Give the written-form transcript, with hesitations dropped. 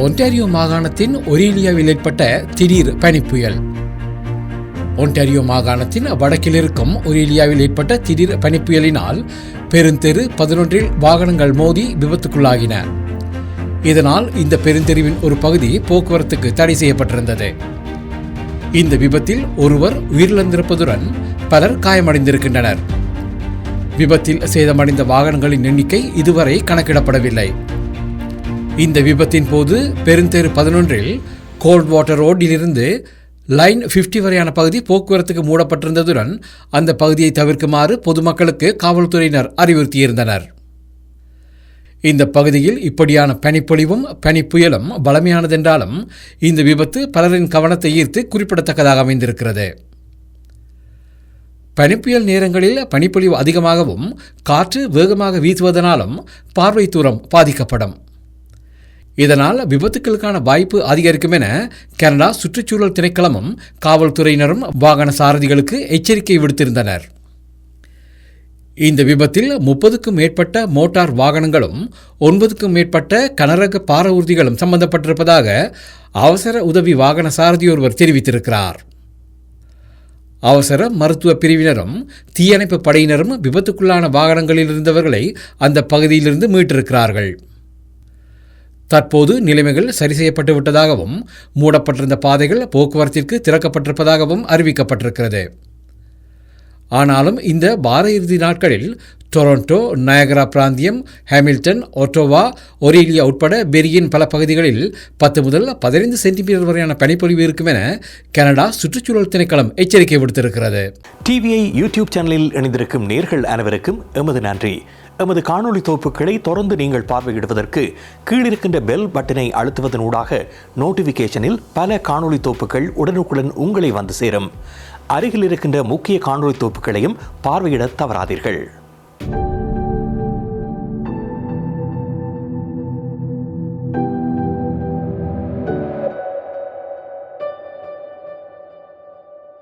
Ontario மாகாணத்தின் ஒரேலியாவில் ஏற்பட்ட திடீர் பனிப்புயல். ஒன்டாரியோ மாகாணத்தின் வடக்கில் இருக்கும் ஒரேலியாவில் ஏற்பட்ட திடீர் பனிப்புயலினால் பெருந்தெரு 11 வாகனங்கள் மோதி விபத்துக்குள்ளாகின. இதனால் இந்த பெருந்தெருவின் ஒரு பகுதி போக்குவரத்துக்கு தடை செய்யப்பட்டிருந்தது. இந்த விபத்தில் ஒருவர் உயிரிழந்திருப்பதுடன் பலர் காயமடைந்திருக்கின்றனர். விபத்தில் சேதமடைந்த வாகனங்களின் எண்ணிக்கை இதுவரை கணக்கிடப்படவில்லை. இந்த விபத்தின் போது பெருந்தெரு 11 கோல்ட் வாட்டர் ரோடிலிருந்து லைன் 50 வரையான பகுதி போக்குவரத்துக்கு மூடப்பட்டிருந்ததுடன் அந்த பகுதியை தவிர்க்குமாறு பொதுமக்களுக்கு காவல்துறையினர் அறிவுறுத்தியிருந்தனர். இந்த பகுதியில் இப்படியான பனிப்பொழிவும் பனிப்புயலும் பலமையானதென்றாலும் இந்த விபத்து பலரின் கவனத்தை ஈர்த்து குறிப்பிடத்தக்கதாக அமைந்திருக்கிறது. பனிப்புயல் நேரங்களில் பனிப்பொழிவு அதிகமாகவும் காற்று வேகமாக வீசுவதனாலும் பார்வை தூரம் பாதிக்கப்படும். இதனால் விபத்துக்களுக்கான வாய்ப்பு அதிகரிக்கும் என கனடா சுற்றுச்சூழல் திணைக்களமும் காவல்துறையினரும் வாகன சாரதிகளுக்கு எச்சரிக்கை விடுத்திருந்தனர். இந்த விபத்தில் 30க்கும் மேற்பட்ட மோட்டார் வாகனங்களும் 9க்கும் மேற்பட்ட கனரக பார ஊர்திகளும் சம்பந்தப்பட்டிருப்பதாக அவசர உதவி வாகன சாரதி ஒருவர் தெரிவித்திருக்கிறார். அவசர மருத்துவ பிரிவினரும் தீயணைப்பு படையினரும் விபத்துக்குள்ளான வாகனங்களில் இருந்தவர்களை அந்த பகுதியிலிருந்து மீட்டிருக்கிறார்கள். தற்போது நிலைமைகள் சரி செய்யப்பட்டு விட்டதாகவும் மூடப்பட்டிருந்த பாதைகள் போக்குவரத்திற்கு திறக்கப்பட்டிருப்பதாகவும் அறிவிக்கப்பட்டிருக்கிறது. ஆனாலும் இந்த வார இறுதி நாட்களில் டொரண்டோ, நயகரா பிராந்தியம், ஹாமில்டன், ஒட்டோவா, ஒரேலியா உட்பட பெரியின் பல பகுதிகளில் 10 முதல் 15 சென்டிமீட்டர் வரையான பனிப்பொழிவு இருக்கும் என கனடா சுற்றுச்சூழல் திணைக்களம் எச்சரிக்கை விடுத்திருக்கிறது. டிவிஐ யூடியூப் சேனலில் இணைந்திருக்கும் நேர்கள் அனைவருக்கும் எமது நன்றி. எமது காணொளி தொகுப்புகளை தொடர்ந்து நீங்கள் பார்வையிடுவதற்கு கீழிருக்கின்ற பெல் பட்டனை அழுத்துவதனூடாக நோட்டிஃபிகேஷனில் பல காணொளி தொகுப்புகள் உடனுக்குடன் உங்களை வந்து சேரும். அருகில் இருக்கின்ற முக்கிய காணொளி தொகுப்புகளையும் பார்வையிட தவறாதீர்கள்.